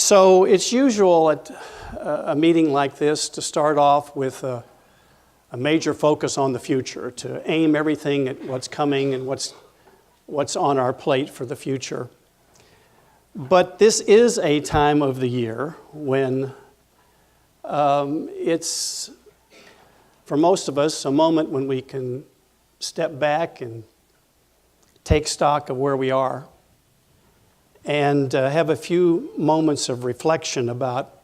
So it's usual at a meeting like this to start off with a major focus on the future, to aim everything at what's coming and what's on our plate for the future. But this is a time of the year when it's, for most of us, a moment when we can step back and take stock of where we are and have a few moments of reflection about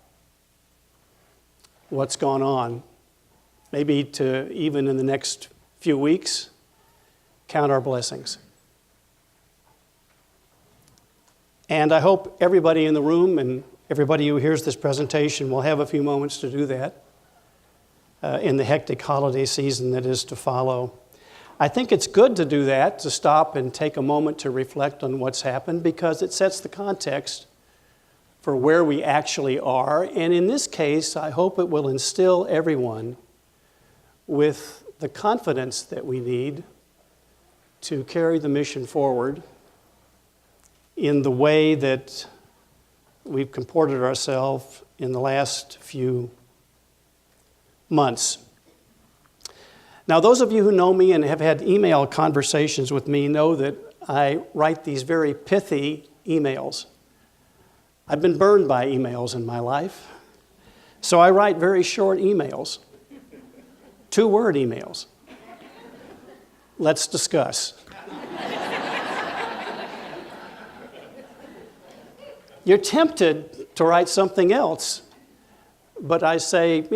what's gone on. Maybe to, even in the next few weeks, count our blessings. And I hope everybody in the room and everybody who hears this presentation will have a few moments to do that in the hectic holiday season that is to follow. I think it's good to do that, to stop and take a moment to reflect on what's happened, because it sets the context for where we actually are. And in this case, I hope it will instill everyone with the confidence that we need to carry the mission forward in the way that we've comported ourselves in the last few months. Now, those of you who know me and have had email conversations with me know that I write these very pithy emails. I've been burned by emails in my life, so I write very short emails. 2-word emails. Let's discuss. You're tempted to write something else, but I say,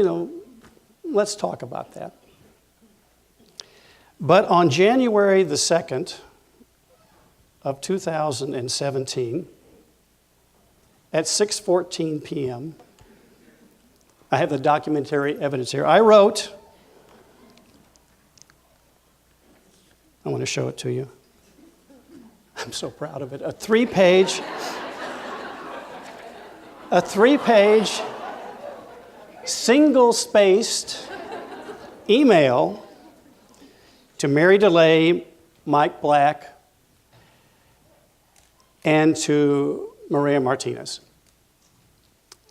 let's talk about that. But on January the 2nd of 2017, at 6:14 p.m., I have the documentary evidence here. I wrote, I want to show it to you. I'm so proud of it. A three-page, single-spaced email to Mary DeLay, Mike Black, and to Maria Martinez.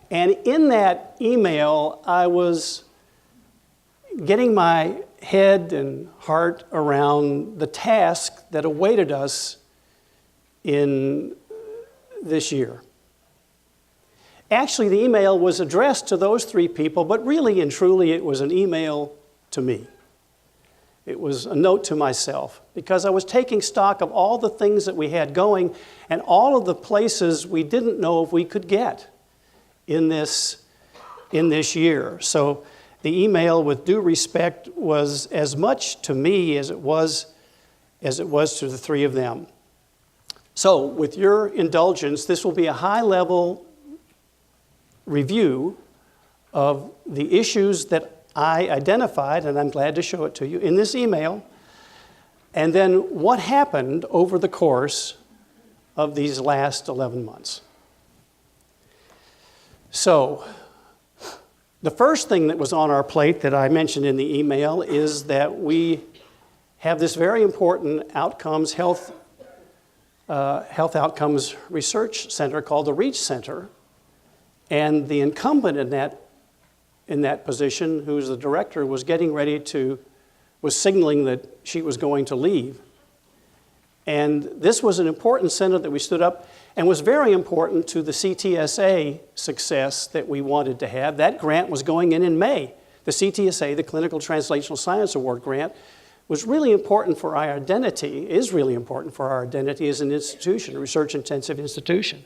And in that email, I was getting my head and heart around the task that awaited us in this year. Actually, the email was addressed to those 3 people, but really and truly it was an email to me. It was a note to myself, because I was taking stock of all the things that we had going and all of the places we didn't know if we could get in this year. So the email, with due respect, was as much to me as it was to the 3 of them. So with your indulgence, this will be a high-level review of the issues that I identified, and I'm glad to show it to you, in this email, and then what happened over the course of these last 11 months. So, the first thing that was on our plate that I mentioned in the email is that we have this very important health outcomes research center called the REACH Center, and the incumbent in that position, who's the director, was signaling that she was going to leave. And this was an important center that we stood up and was very important to the CTSA success that we wanted to have. That grant was going in May. The CTSA, the Clinical Translational Science Award grant, was really important for our identity, is really important for our identity as an institution, a research-intensive institution.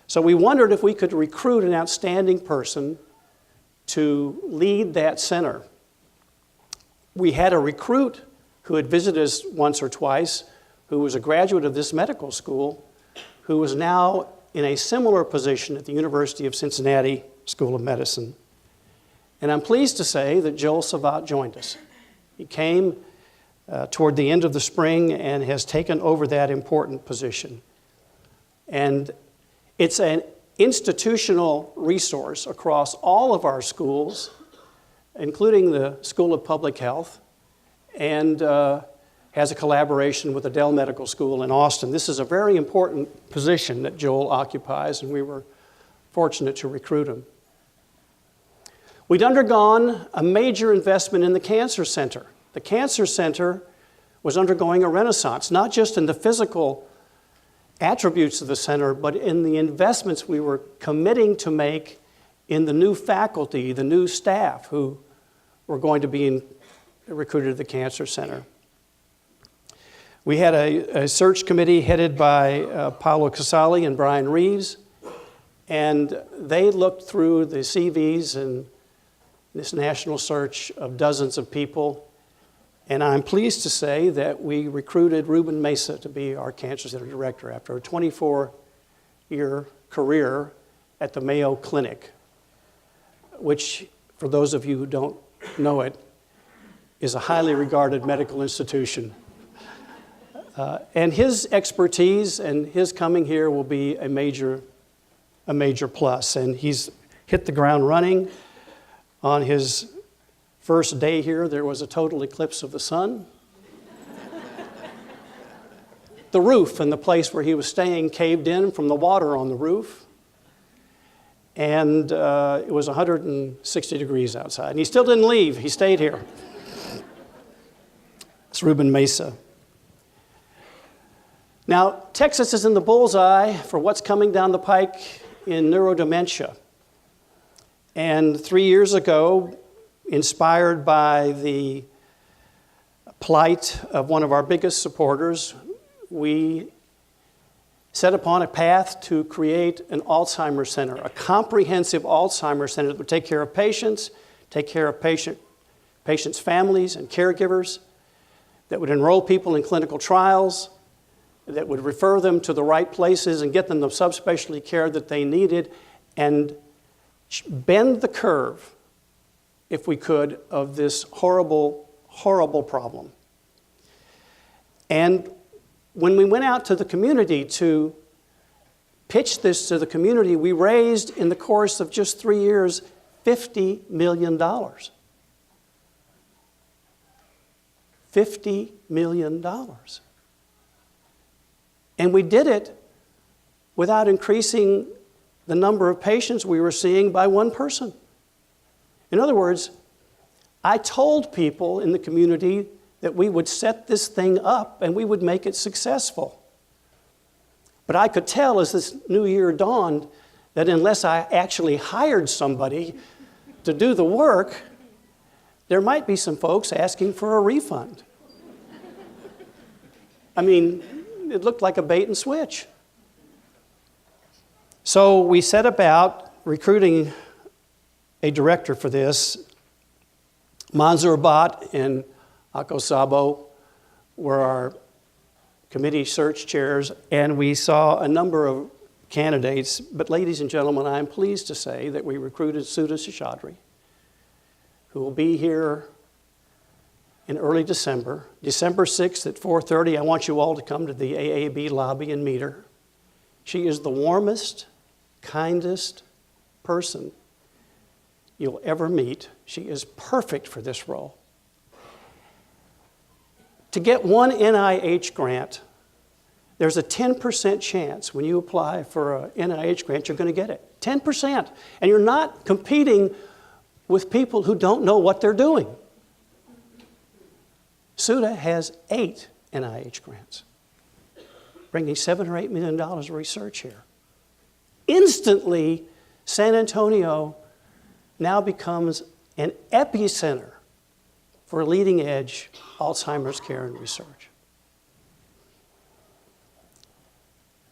So we wondered if we could recruit an outstanding person to lead that center. We had a recruit who had visited us once or twice, who was a graduate of this medical school, who was now in a similar position at the University of Cincinnati School of Medicine. And I'm pleased to say that Joel Savat joined us. He came toward the end of the spring and has taken over that important position. And it's an institutional resource across all of our schools, including the School of Public Health, and has a collaboration with the Dell Medical School in Austin. This is a very important position that Joel occupies, and we were fortunate to recruit him. We'd undergone a major investment in the Cancer Center. The Cancer Center was undergoing a renaissance, not just in the physical attributes of the center, but in the investments we were committing to make in the new faculty, the new staff who were going to be recruited to the Cancer Center. We had a search committee headed by Paolo Casali and Brian Reeves, and they looked through the CVs and this national search of dozens of people, and I'm pleased to say that we recruited Ruben Mesa to be our Cancer Center director after a 24-year career at the Mayo Clinic, which, for those of you who don't know it, is a highly regarded medical institution. And his expertise and his coming here will be a major plus. And he's hit the ground running. On his first day here, there was a total eclipse of the sun. The roof and the place where he was staying caved in from the water on the roof. And it was 160 degrees outside. And he still didn't leave. He stayed here. It's Ruben Mesa. Now, Texas is in the bullseye for what's coming down the pike in neurodementia. And 3 years ago, inspired by the plight of one of our biggest supporters, we set upon a path to create an Alzheimer's center, a comprehensive Alzheimer's center that would take care of patients, take care of patients' families and caregivers, that would enroll people in clinical trials, that would refer them to the right places and get them the subspecialty care that they needed, and bend the curve, if we could, of this horrible, horrible problem. And when we went out to the community to pitch this to the community, we raised, in the course of just 3 years, $50 million. $50 million. And we did it without increasing the number of patients we were seeing by one person. In other words, I told people in the community that we would set this thing up and we would make it successful. But I could tell as this new year dawned that unless I actually hired somebody to do the work, there might be some folks asking for a refund. I mean, it looked like a bait and switch. So we set about recruiting a director for this. Mansour Bhatt and Ako Sabo were our committee search chairs, and we saw a number of candidates. But ladies and gentlemen, I am pleased to say that we recruited Sudha Seshadri, who will be here in early December. December 6th at 4:30, I want you all to come to the AAB lobby and meet her. She is the warmest, kindest person you'll ever meet. She is perfect for this role. To get one NIH grant, there's a 10% chance when you apply for an NIH grant, you're going to get it. 10%. And you're not competing with people who don't know what they're doing. Sudha has 8 NIH grants, bringing $7 or $8 million of research here. Instantly, San Antonio now becomes an epicenter for leading-edge Alzheimer's care and research.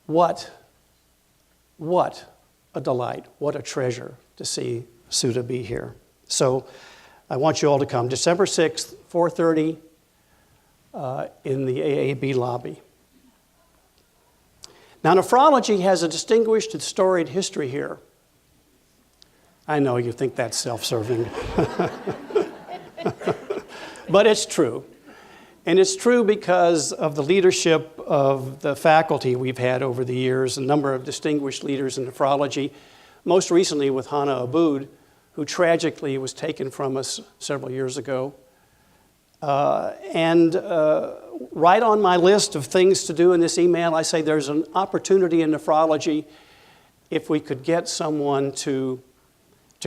What a delight, what a treasure to see Sudha be here. So I want you all to come. December 6th, 4:30 in the AAB lobby. Now, nephrology has a distinguished and storied history here. I know you think that's self-serving. But it's true. And it's true because of the leadership of the faculty we've had over the years, a number of distinguished leaders in nephrology, most recently with Hannah Aboud, who tragically was taken from us several years ago. Right on my list of things to do in this email, I say there's an opportunity in nephrology if we could get someone to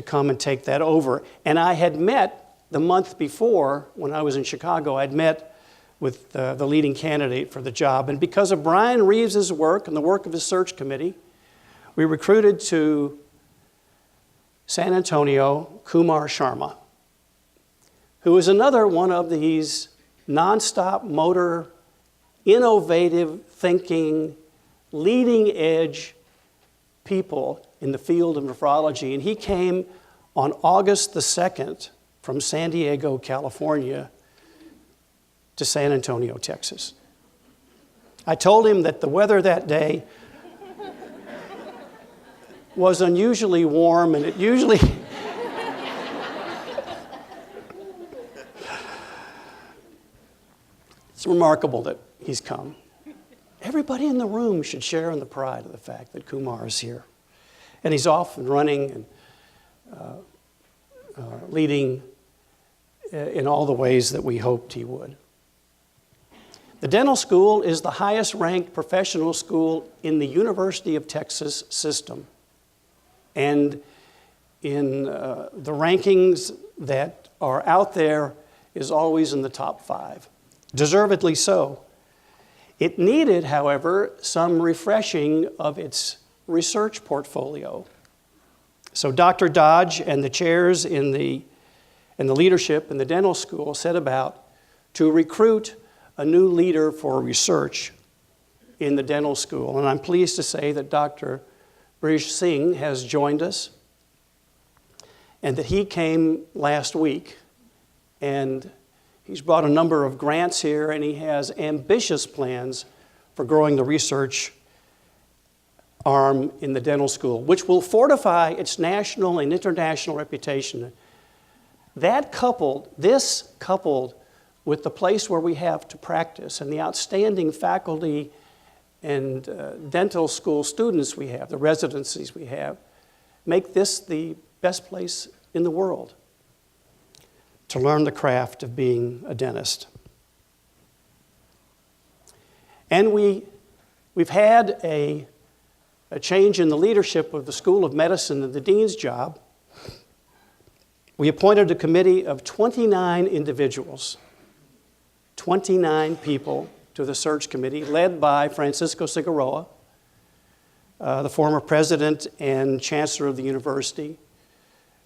come and take that over. And I had met the month before, when I was in Chicago, I'd met with the leading candidate for the job. And because of Brian Reeves's work and the work of his search committee, we recruited to San Antonio Kumar Sharma, who is another one of these nonstop motor, innovative thinking, leading edge people in the field of nephrology. And he came on August the 2nd from San Diego, California, to San Antonio, Texas. I told him that the weather that day was unusually warm, and it usually it's remarkable that he's come. Everybody in the room should share in the pride of the fact that Kumar is here. And he's off and running and leading in all the ways that we hoped he would. The dental school is the highest ranked professional school in the University of Texas system. And in the rankings that are out there is always in the top 5. Deservedly so. It needed, however, some refreshing of its research portfolio. So Dr. Dodge and the chairs in the leadership in the dental school set about to recruit a new leader for research in the dental school. And I'm pleased to say that Dr. Brij Singh has joined us, and that he came last week, and he's brought a number of grants here, and he has ambitious plans for growing the research arm in the dental school, which will fortify its national and international reputation. This coupled with the place where we have to practice and the outstanding faculty and dental school students we have, the residencies we have, make this the best place in the world to learn the craft of being a dentist. And we've had a change in the leadership of the School of Medicine and the dean's job. We appointed a committee of 29 individuals, 29 people to the search committee, led by Francisco Cigarroa, the former president and chancellor of the university,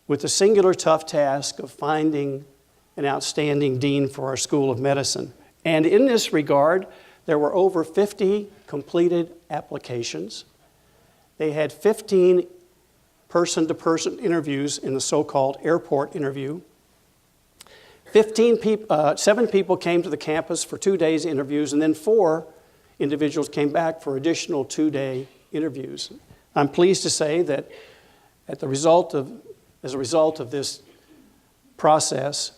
with the singular tough task of finding an outstanding dean for our School of Medicine. And in this regard, there were over 50 completed applications. They had 15 person-to-person interviews in the so-called airport interview. 7 people came to the campus for 2 days interviews, and then 4 individuals came back for additional 2-day interviews. I'm pleased to say that as a result of this process,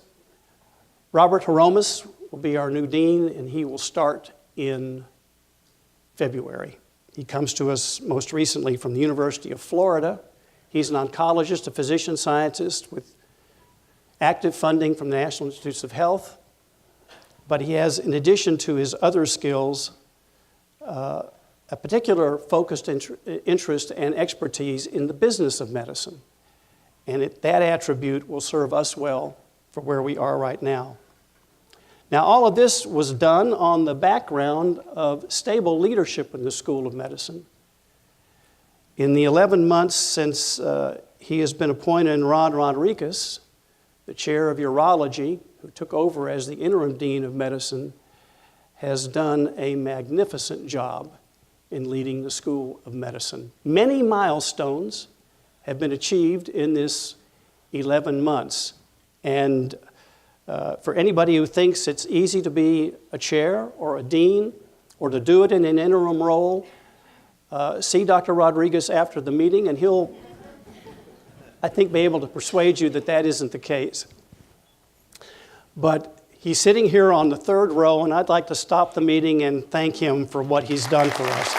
Robert Aromas will be our new dean, and he will start in February. He comes to us most recently from the University of Florida. He's an oncologist, a physician scientist with active funding from the National Institutes of Health, but he has, in addition to his other skills, a particular focused interest and expertise in the business of medicine. And that attribute will serve us well for where we are right now. Now, all of this was done on the background of stable leadership in the School of Medicine. In the 11 months since he has been appointed, and Ron Rodriguez, the chair of urology, who took over as the interim dean of medicine, has done a magnificent job in leading the School of Medicine. Many milestones have been achieved in this 11 months. And for anybody who thinks it's easy to be a chair or a dean or to do it in an interim role, see Dr. Rodriguez after the meeting, and he'll, I think, be able to persuade you that that isn't the case. But he's sitting here on the 3rd row, and I'd like to stop the meeting and thank him for what he's done for us.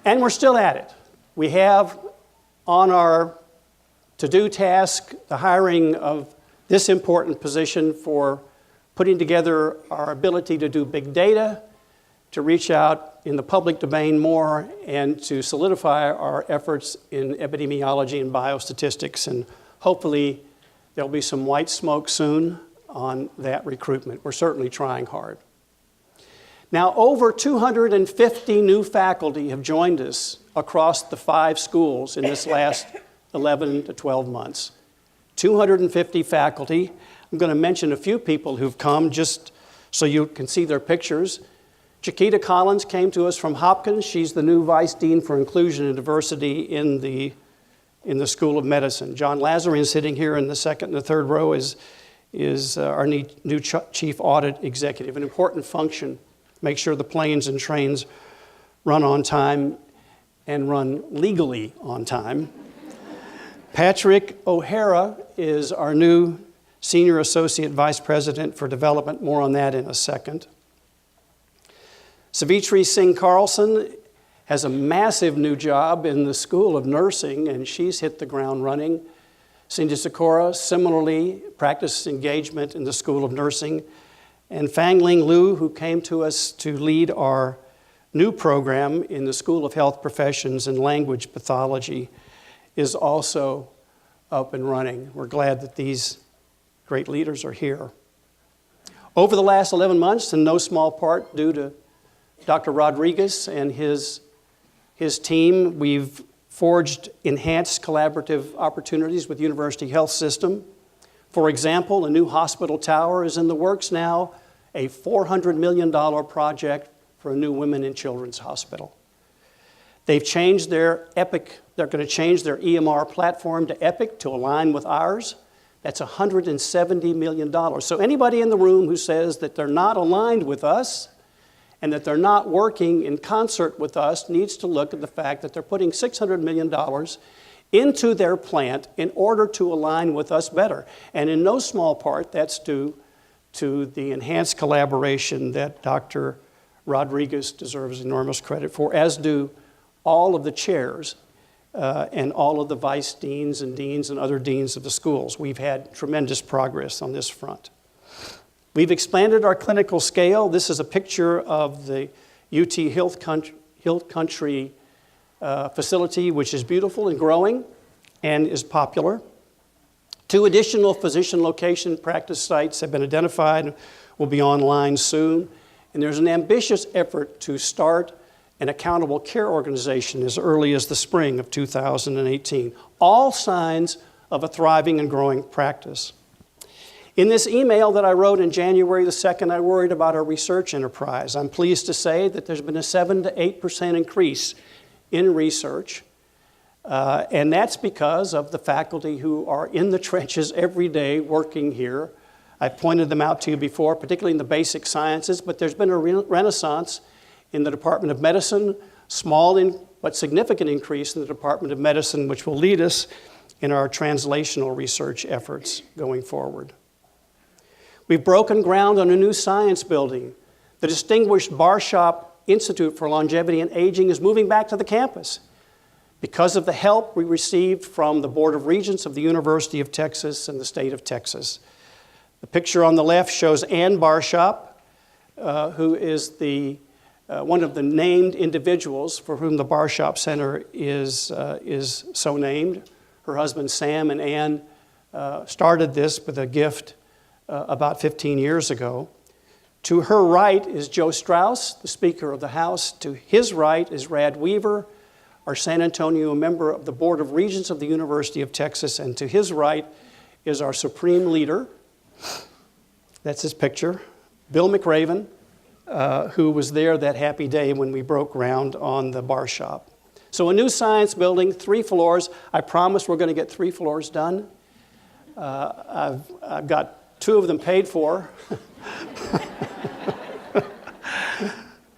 And we're still at it. We have on our to-do task, the hiring of this important position for putting together our ability to do big data, to reach out in the public domain more, and to solidify our efforts in epidemiology and biostatistics. And hopefully there'll be some white smoke soon on that recruitment. We're certainly trying hard. Now, over 250 new faculty have joined us across the 5 schools in this last 11 to 12 months. 250 faculty. I'm going to mention a few people who've come just so you can see their pictures. Chiquita Collins came to us from Hopkins. She's the new Vice Dean for Inclusion and Diversity in the School of Medicine. John Lazarin, sitting here in the second and the third row, is our new Chief Audit Executive, an important function. Make sure the planes and trains run on time and run legally on time. Patrick O'Hara is our new Senior Associate Vice President for Development. More on that in a second. Savitri Singh Carlson has a massive new job in the School of Nursing, and she's hit the ground running. Cindy Sikora, similarly, practiced engagement in the School of Nursing. And Fangling Liu, who came to us to lead our new program in the School of Health Professions and Language Pathology, is also up and running. We're glad that these great leaders are here. Over the last 11 months, in no small part due to Dr. Rodriguez and his team, we've forged enhanced collaborative opportunities with University Health System. For example, a new hospital tower is in the works now, a $400 million project for a new women and children's hospital. They've changed their Epic, they're going to change their EMR platform to Epic to align with ours. That's $170 million. So anybody in the room who says that they're not aligned with us and that they're not working in concert with us needs to look at the fact that they're putting $600 million into their plant in order to align with us better. And in no small part, that's due to the enhanced collaboration that Dr. Rodriguez deserves enormous credit for, as do all of the chairs and all of the vice deans and other deans of the schools. We've had tremendous progress on this front. We've expanded our clinical scale. This is a picture of the UT Hill Country facility, which is beautiful and growing and is popular. 2 additional physician location practice sites have been identified, will be online soon. And there's an ambitious effort to start an accountable care organization as early as the spring of 2018. All signs of a thriving and growing practice. In this email that I wrote in January the 2nd, I worried about our research enterprise. I'm pleased to say that there's been a 7 to 8% increase in research, and that's because of the faculty who are in the trenches every day working here. I've pointed them out to you before, particularly in the basic sciences, but there's been a renaissance in the Department of Medicine, small but significant increase in the Department of Medicine, which will lead us in our translational research efforts going forward. We've broken ground on a new science building. The distinguished Barshop Institute for Longevity and Aging is moving back to the campus because of the help we received from the Board of Regents of the University of Texas and the state of Texas. The picture on the left shows Ann Barshop, who is one of the named individuals for whom the Barshop Center is so named. Her husband Sam and Ann started this with a gift about 15 years ago. To her right is Joe Strauss, the Speaker of the House. To his right is Rad Weaver, our San Antonio member of the Board of Regents of the University of Texas. And to his right is our Supreme Leader. That's his picture. Bill McRaven, who was there that happy day when we broke ground on the bar shop. So a new science building, 3 floors. I promise we're going to get 3 floors done. I've got 2 of them paid for.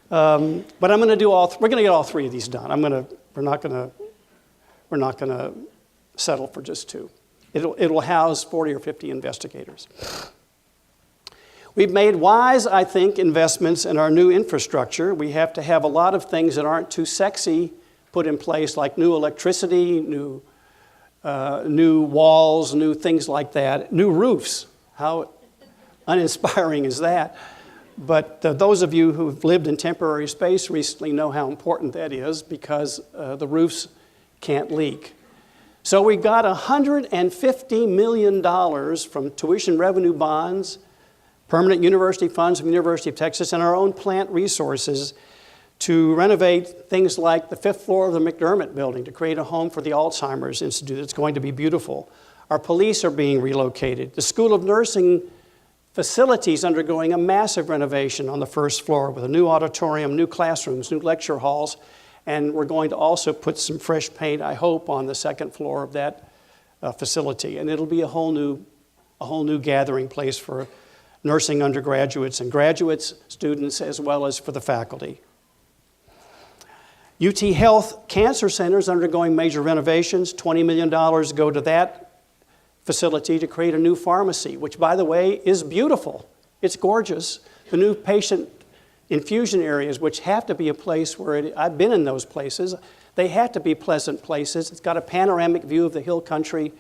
But I'm going to do we're going to get all 3 of these done. We're not going to settle for just 2. It'll house 40 or 50 investigators. We've made wise, I think, investments in our new infrastructure. We have to have a lot of things that aren't too sexy put in place, like new electricity, new new walls, new things like that, new roofs. How uninspiring is that? But those of you who've lived in temporary space recently know how important that is because the roofs can't leak. So we got $150 million from tuition revenue bonds, permanent university funds from the University of Texas, and our own plant resources to renovate things like the 5th floor of the McDermott building to create a home for the Alzheimer's Institute. It's going to be beautiful. Our police are being relocated. The School of Nursing facilities undergoing a massive renovation on the 1st floor with a new auditorium, new classrooms, new lecture halls, and we're going to also put some fresh paint, I hope, on the 2nd floor of that facility. And it'll be a whole new gathering place for nursing undergraduates and graduates, students, as well as for the faculty. UT Health Cancer Center is undergoing major renovations. $20 million go to that facility to create a new pharmacy, which, by the way, is beautiful. It's gorgeous. The new patient infusion areas, which have to be a place where I've been in those places. They have to be pleasant places. It's got a panoramic view of the hill country,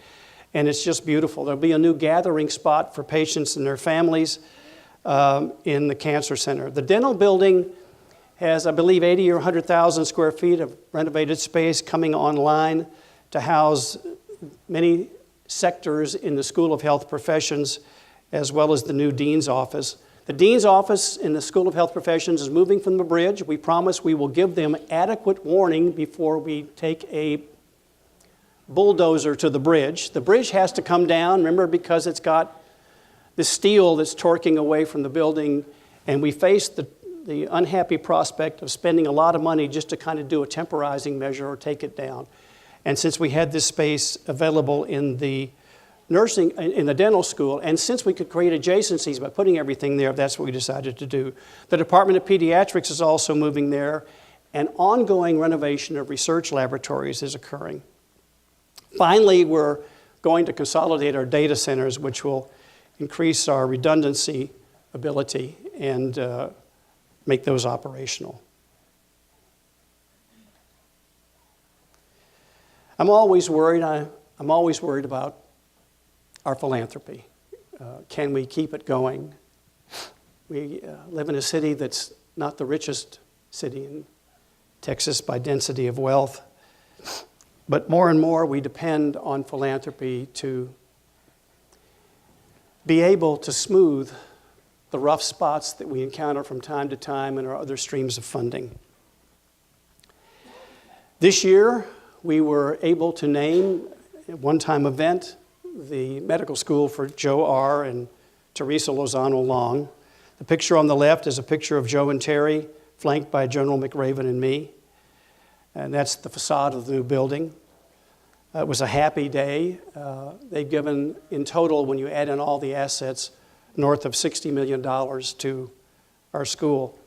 and it's just beautiful. There'll be a new gathering spot for patients and their families in the cancer center. The dental building has, I believe, 80 or 100,000 square feet of renovated space coming online to house many sectors in the School of Health Professions, as well as the new Dean's Office. The Dean's Office in the School of Health Professions is moving from the bridge. We promise we will give them adequate warning before we take a bulldozer to the bridge. The bridge has to come down, remember, because it's got the steel that's torquing away from the building, and we face the unhappy prospect of spending a lot of money just to kind of do a temporizing measure or take it down. And since we had this space available in the dental school, and since we could create adjacencies by putting everything there, that's what we decided to do. The Department of Pediatrics is also moving there, and ongoing renovation of research laboratories is occurring. Finally, we're going to consolidate our data centers, which will increase our redundancy ability and make those operational. I'm always worried about our philanthropy. Can we keep it going? We live in a city that's not the richest city in Texas by density of wealth, but more and more we depend on philanthropy to be able to smooth the rough spots that we encounter from time to time in our other streams of funding. This year, we were able to name, at one-time event, the medical school for Joe R. and Teresa Lozano Long. The picture on the left is a picture of Joe and Terry, flanked by General McRaven and me. And that's the facade of the new building. It was a happy day. They've given, in total, when you add in all the assets, north of $60 million to our school.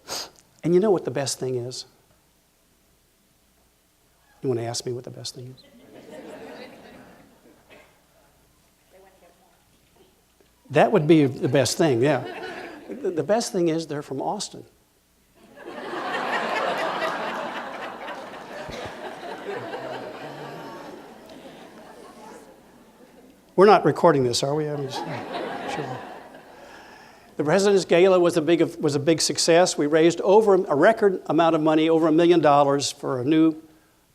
And you know what the best thing is? You want to ask me what the best thing is? That would be the best thing, yeah. The best thing is they're from Austin. We're not recording this, are we? I mean, sure. The President's Gala was a big success. We raised over a record amount of money, over $1 million, for a new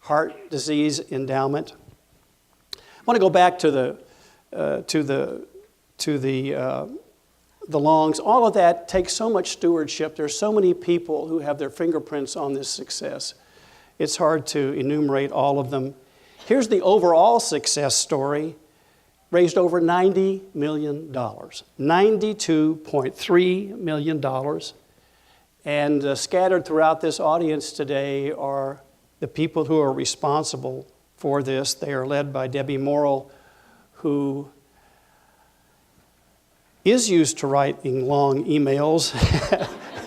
heart disease endowment. I want to go back to the Longs. All of that takes so much stewardship. There's so many people who have their fingerprints on this success. It's hard to enumerate all of them. Here's the overall success story. Raised over $90 million, $92.3 million. And scattered throughout this audience today are the people who are responsible for this. They are led by Debbie Morrill, who is used to writing long emails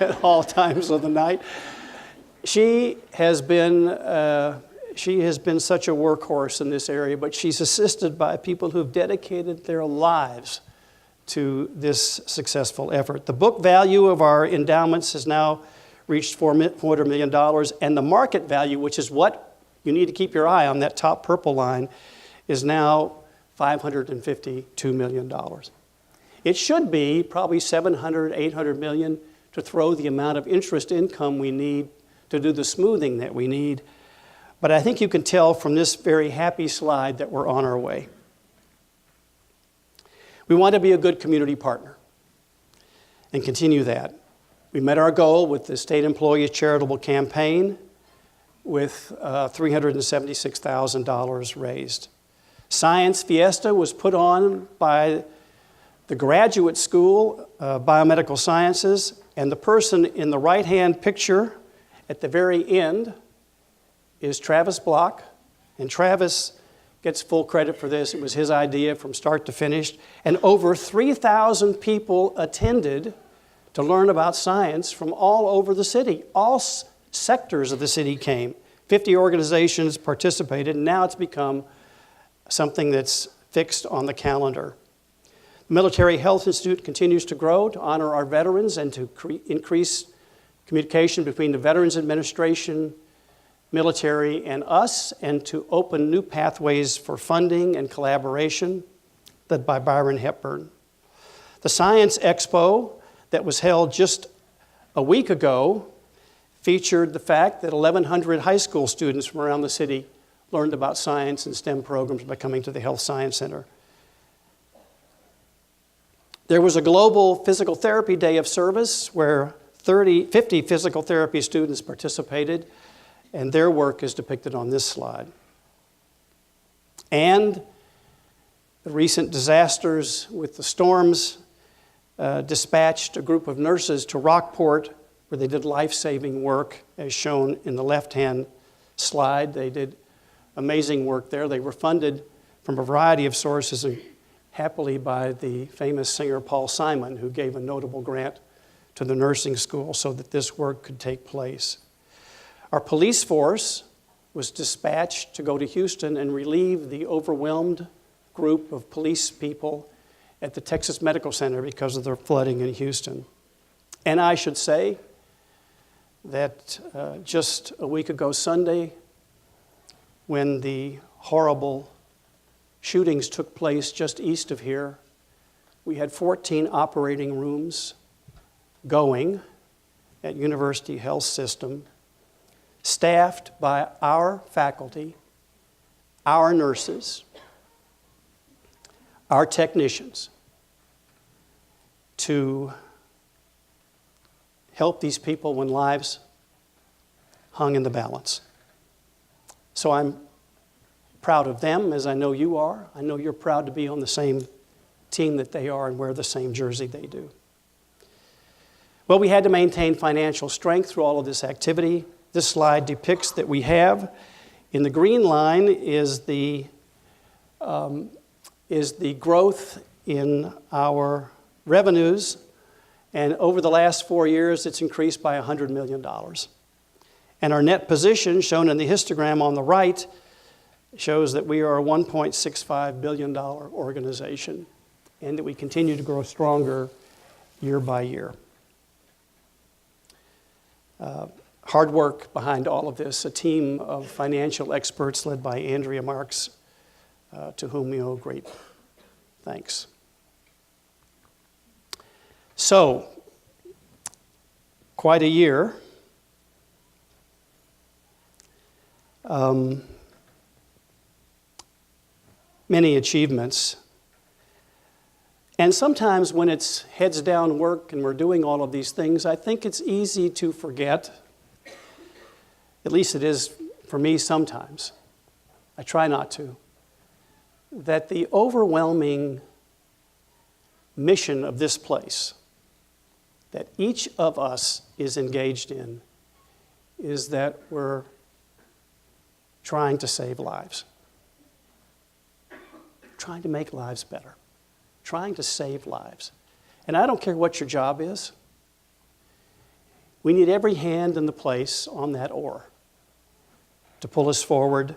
at all times of the night. She has been such a workhorse in this area, but she's assisted by people who've dedicated their lives to this successful effort. The book value of our endowments has now reached $400 million, and the market value, which is what you need to keep your eye on, that top purple line, is now $552 million. It should be probably 700, 800 million to throw the amount of interest income we need to do the smoothing that we need. But I think you can tell from this very happy slide that we're on our way. We want to be a good community partner and continue that. We met our goal with the State Employees Charitable Campaign with $376,000 raised. Science Fiesta was put on by the Graduate School of Biomedical Sciences, and the person in the right-hand picture at the very end is Travis Block, and Travis gets full credit for this. It was his idea from start to finish, and over 3,000 people attended to learn about science from all over the city. All sectors of the city came. 50 organizations participated, and now it's become something that's fixed on the calendar. The Military Health Institute continues to grow to honor our veterans and to increase communication between the Veterans Administration, military, and us, and to open new pathways for funding and collaboration, led by Byron Hepburn. The Science Expo that was held just a week ago featured the fact that 1,100 high school students from around the city learned about science and STEM programs by coming to the Health Science Center. There was a global physical therapy day of service where 50 physical therapy students participated, and their work is depicted on this slide. And the recent disasters with the storms dispatched a group of nurses to Rockport where they did life-saving work, as shown in the left-hand slide. They did amazing work there. They were funded from a variety of sources, and happily by the famous singer Paul Simon, who gave a notable grant to the nursing school so that this work could take place. Our police force was dispatched to go to Houston and relieve the overwhelmed group of police people at the Texas Medical Center because of the flooding in Houston. And I should say that just a week ago Sunday, when the horrible shootings took place just east of here, we had 14 operating rooms going at University Health System, staffed by our faculty, our nurses, our technicians, to help these people when lives hung in the balance. So I'm proud of them, as I know you are. I know you're proud to be on the same team that they are and wear the same jersey they do. Well, we had to maintain financial strength through all of this activity. This slide depicts that we have. In the green line is the growth in our revenues, and over the last 4 years, it's increased by $100 million. And our net position, shown in the histogram on the right, shows that we are a $1.65 billion organization and that we continue to grow stronger year by year. Hard work behind all of this, a team of financial experts led by Andrea Marks, to whom we owe great thanks. So, quite a year. Many achievements. And sometimes when it's heads down work and we're doing all of these things, I think it's easy to forget, at least it is for me sometimes, I try not to, that the overwhelming mission of this place that each of us is engaged in is that we're trying to save lives, trying to make lives better, trying to save lives. And I don't care what your job is. We need every hand in the place on that oar to pull us forward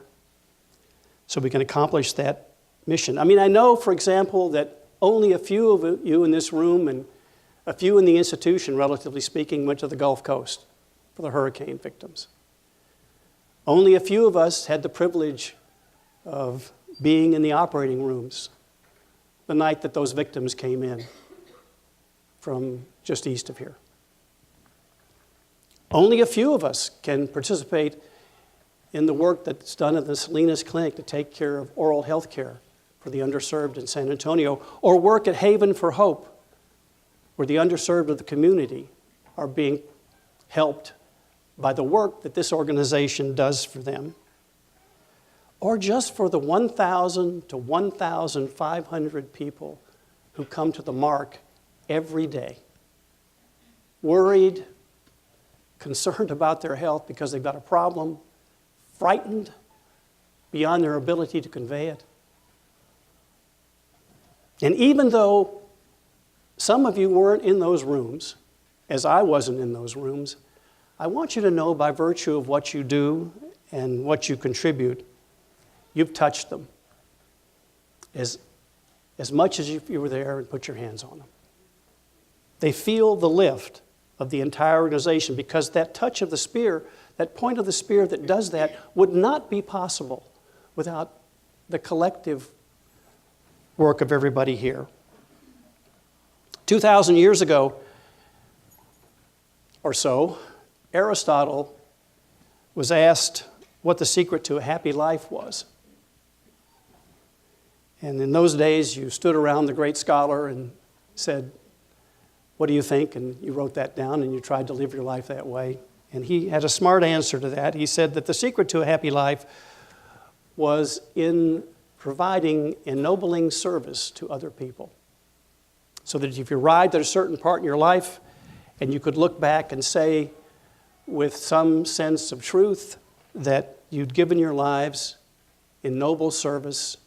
so we can accomplish that mission. I mean, I know, for example, that only a few of you in this room and a few in the institution, relatively speaking, went to the Gulf Coast for the hurricane victims. Only a few of us had the privilege of being in the operating rooms the night that those victims came in from just east of here. Only a few of us can participate in the work that's done at the Salinas Clinic to take care of oral health care for the underserved in San Antonio, or work at Haven for Hope, where the underserved of the community are being helped by the work that this organization does for them, or just for the 1,000 to 1,500 people who come to the Mark every day, worried, concerned about their health because they've got a problem, frightened beyond their ability to convey it. And even though some of you weren't in those rooms, as I wasn't in those rooms, I want you to know by virtue of what you do and what you contribute, you've touched them as much as if you were there and put your hands on them. They feel the lift of the entire organization, because that touch of the spear, that point of the spear that does that, would not be possible without the collective work of everybody here. 2,000 years ago or so, Aristotle was asked what the secret to a happy life was. And in those days, you stood around the great scholar and said, "What do you think?" And you wrote that down and you tried to live your life that way. And he had a smart answer to that. He said that the secret to a happy life was in providing ennobling service to other people. So that if you arrived at a certain part in your life and you could look back and say with some sense of truth that you'd given your lives in noble service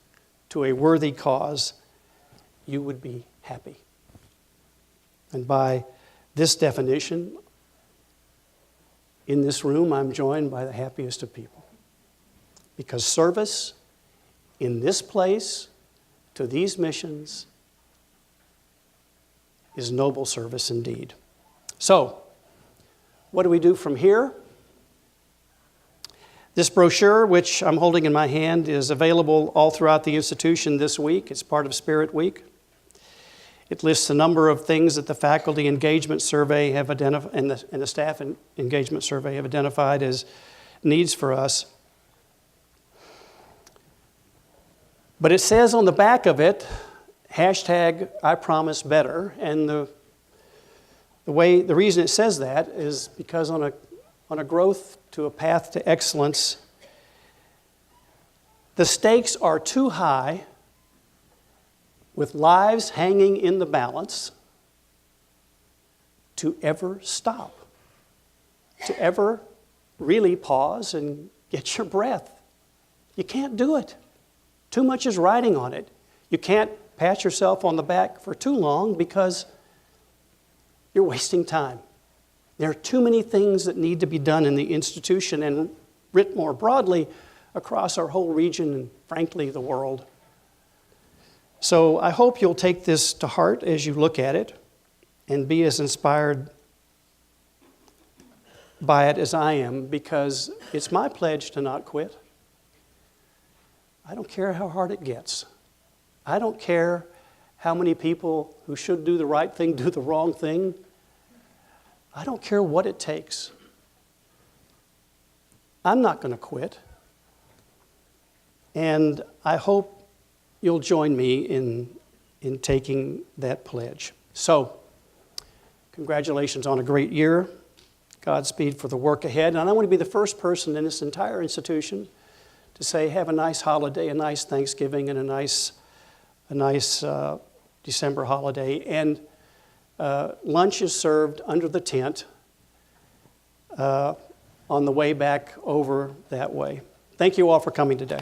to a worthy cause, you would be happy. And by this definition, in this room, I'm joined by the happiest of people. Because service in this place to these missions is noble service indeed. So, what do we do from here? This brochure, which I'm holding in my hand, is available all throughout the institution this week. It's part of Spirit Week. It lists a number of things that the faculty engagement survey have identified and the staff engagement survey have identified as needs for us. But it says on the back of it, #IPromiseBetter, and the reason it says that is because on a growth to a path to excellence, the stakes are too high, with lives hanging in the balance, to ever stop, to ever really pause and get your breath. You can't do it. Too much is riding on it. You can't pat yourself on the back for too long because you're wasting time. There are too many things that need to be done in the institution and writ more broadly across our whole region and, frankly, the world. So I hope you'll take this to heart as you look at it and be as inspired by it as I am, because it's my pledge to not quit. I don't care how hard it gets. I don't care how many people who should do the right thing do the wrong thing. I don't care what it takes. I'm not going to quit. And I hope you'll join me in taking that pledge. So, congratulations on a great year. Godspeed for the work ahead. And I want to be the first person in this entire institution to say, have a nice holiday, a nice Thanksgiving, and a nice December holiday. And lunch is served under the tent on the way back over that way. Thank you all for coming today.